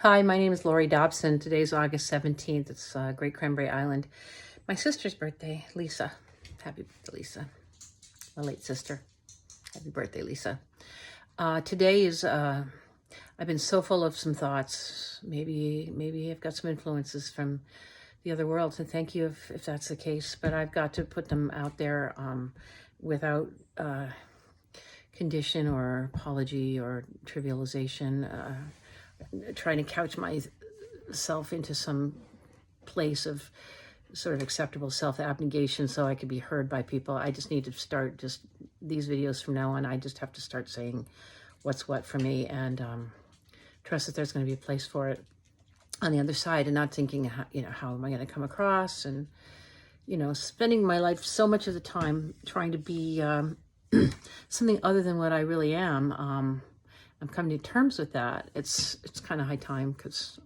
Hi, my name is Laurie Dobson. Today's August 17th. It's Great Cranberry Island. My sister's birthday, Lisa. Happy birthday, Lisa. My late sister. Happy birthday, Lisa. Today is, I've been so full of some thoughts. Maybe I've got some influences from the other world, and thank you if that's the case. But I've got to put them out there without condition or apology or trivialization. Trying to couch myself into some place of sort of acceptable self-abnegation so I could be heard by people. I just need to start just these videos from now on. I just have to start saying what's what for me and trust that there's going to be a place for it on the other side, and not thinking, how am I going to come across, and, spending my life so much of the time trying to be something other than what I really am. I'm coming to terms with that. It's kind of high time because,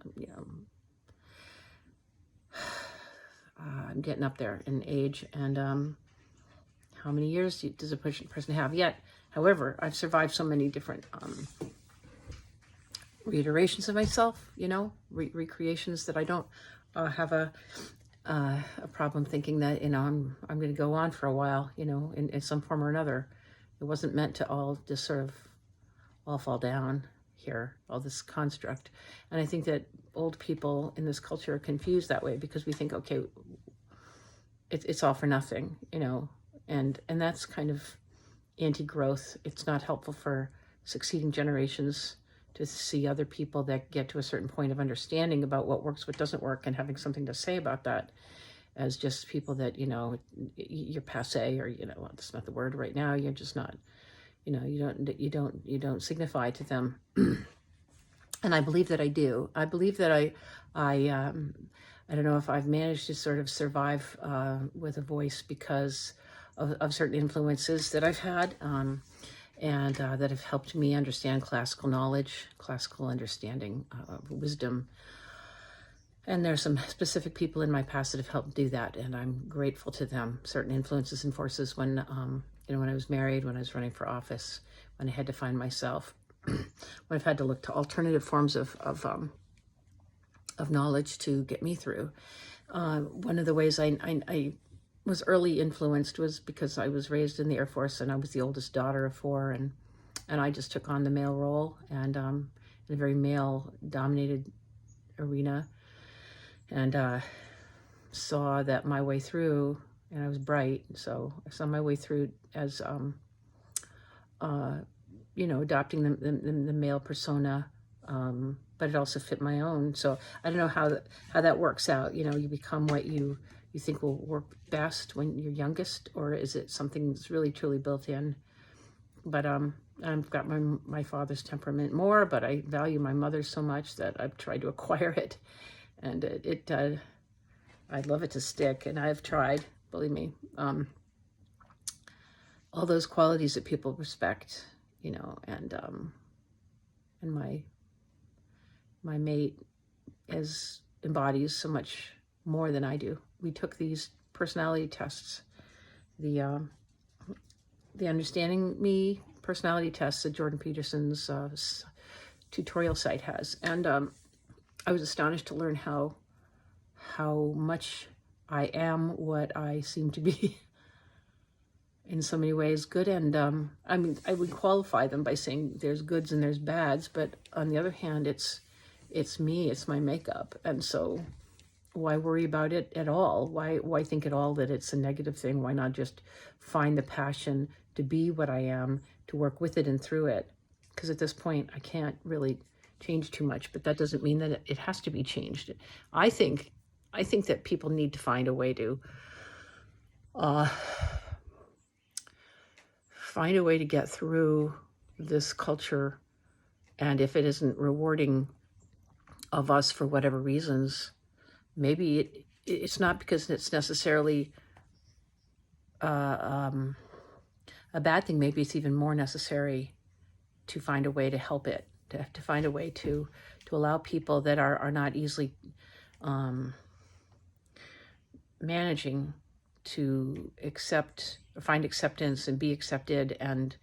I'm getting up there in age, and how many years does a person have yet? However, I've survived so many different reiterations of myself, recreations, that I don't have a problem thinking that, I'm going to go on for a while, in some form or another. It wasn't meant to all just sort of all fall down here, all this construct. And I think that old people in this culture are confused that way because we think, okay, it's all for nothing, and that's kind of anti-growth. It's not helpful for succeeding generations to see other people that get to a certain point of understanding about what works, what doesn't work, and having something to say about that as just people that, you're passé, or, well, that's not the word right now. You're just not, you don't signify to them. And I believe that I do. I believe that I don't know if I've managed to sort of survive with a voice because of certain influences that I've had, and that have helped me understand classical knowledge, classical understanding, wisdom. And there's some specific people in my past that have helped do that, and I'm grateful to them. Certain influences and forces when I was married, when I was running for office, when I had to find myself, when I've had to look to alternative forms of knowledge to get me through. One of the ways I was early influenced was because I was raised in the Air Force, and I was the oldest daughter of four, and I just took on the male role, and in a very male-dominated arena, and saw that my way through. And I was bright, so I saw my way through as, adopting the male persona, but it also fit my own. So I don't know how that works out. You become what you think will work best when you're youngest, or is it something that's really truly built in? But I've got my father's temperament more, but I value my mother's so much that I've tried to acquire it, and I'd love it to stick, and I've tried. Believe me, all those qualities that people respect, and my mate embodies so much more than I do. We took these personality tests, the Understanding Me personality tests that Jordan Peterson's tutorial site has, and I was astonished to learn how much I am what I seem to be in so many ways, good and, I would qualify them by saying there's goods and there's bads, but on the other hand, it's me, it's my makeup. And so why worry about it at all? Why think at all that it's a negative thing? Why not just find the passion to be what I am, to work with it and through it? Because at this point, I can't really change too much, but that doesn't mean that it has to be changed. I think that people need to find a way to get through this culture, and if it isn't rewarding of us for whatever reasons, maybe it's not because it's necessarily a bad thing. Maybe it's even more necessary to find a way to help it, to find a way to allow people that are not easily managing to accept or find acceptance and be accepted, and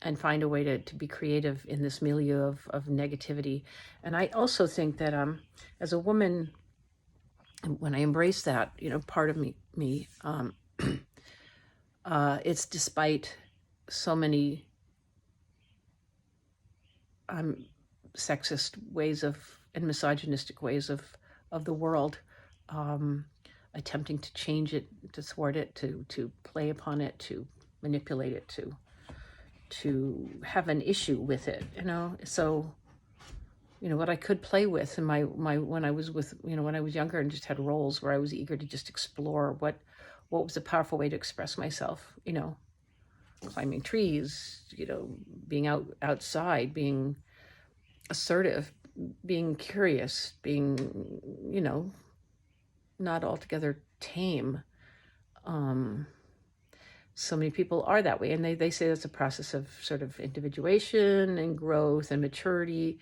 and find a way to be creative in this milieu of negativity. And I also think that as a woman, when I embrace that, part of me, it's despite so many sexist ways and misogynistic ways of the world, attempting to change it, to thwart it, to play upon it, to manipulate it, to have an issue with it, So, what I could play with in my when I was when I was younger and just had roles where I was eager to just explore what was a powerful way to express myself, climbing trees, being outside, being assertive, being curious, being, not altogether tame. So many people are that way, and they say that's a process of sort of individuation and growth and maturity.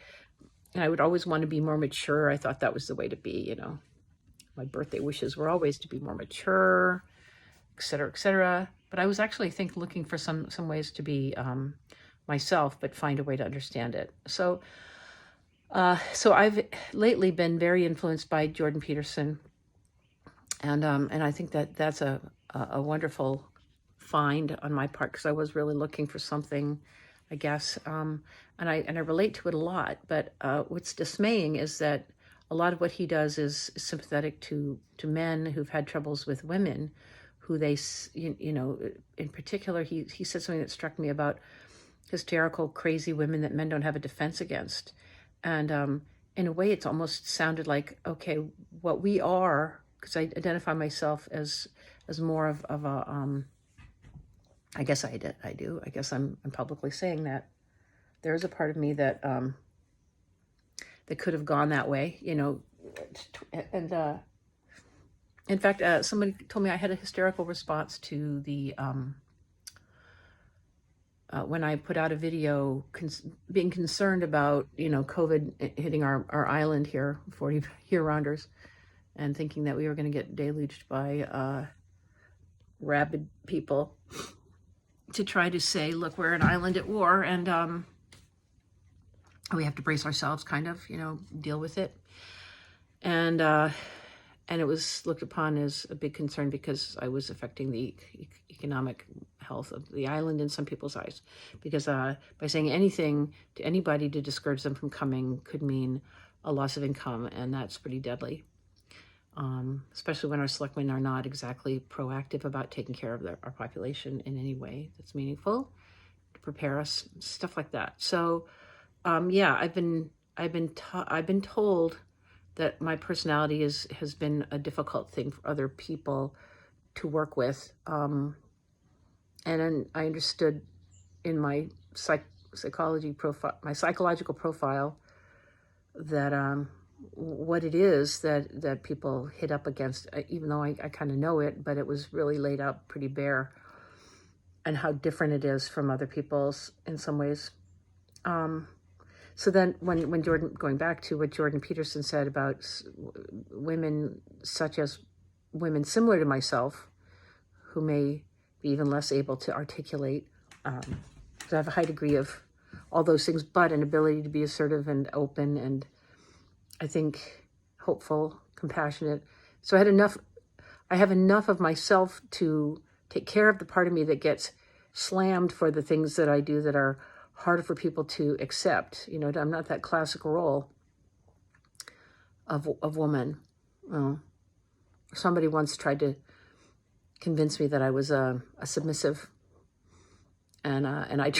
And I would always want to be more mature. I thought that was the way to be, My birthday wishes were always to be more mature, et cetera, et cetera. But I was actually, looking for some ways to be myself, but find a way to understand it. So I've lately been very influenced by Jordan Peterson, and I think that that's a wonderful find on my part, because I was really looking for something, I guess, and I relate to it a lot. But what's dismaying is that a lot of what he does is sympathetic to men who've had troubles with women, who they, in particular, he said something that struck me about hysterical, crazy women that men don't have a defense against. And in a way, it's almost sounded like, okay, what we are, because I identify myself as more of a, I guess I do. I guess I'm publicly saying that there's a part of me that that could have gone that way, and in fact, somebody told me I had a hysterical response to the when I put out a video being concerned about, COVID hitting our island here, 40 year-rounders, and thinking that we were going to get deluged by rabid people, to try to say, look, we're an island at war, and we have to brace ourselves, kind of, deal with it. And it was looked upon as a big concern because I was affecting the economic health of the island in some people's eyes. Because by saying anything to anybody to discourage them from coming could mean a loss of income, and that's pretty deadly. Especially when our selectmen are not exactly proactive about taking care of our population in any way that's meaningful to prepare us, stuff like that. So, yeah, I've been told that my personality has been a difficult thing for other people to work with, and then I understood in my psychological profile that what it is that people hit up against, even though I kind of know it, but it was really laid out pretty bare, and how different it is from other people's in some ways. So then when Jordan, going back to what Jordan Peterson said about women, such as women similar to myself, who may be even less able to articulate, to have a high degree of all those things, but an ability to be assertive and open, and I think hopeful, compassionate. So I have enough of myself to take care of the part of me that gets slammed for the things that I do that are harder for people to accept. I'm not that classic role of woman. Somebody once tried to convince me that I was a submissive, and I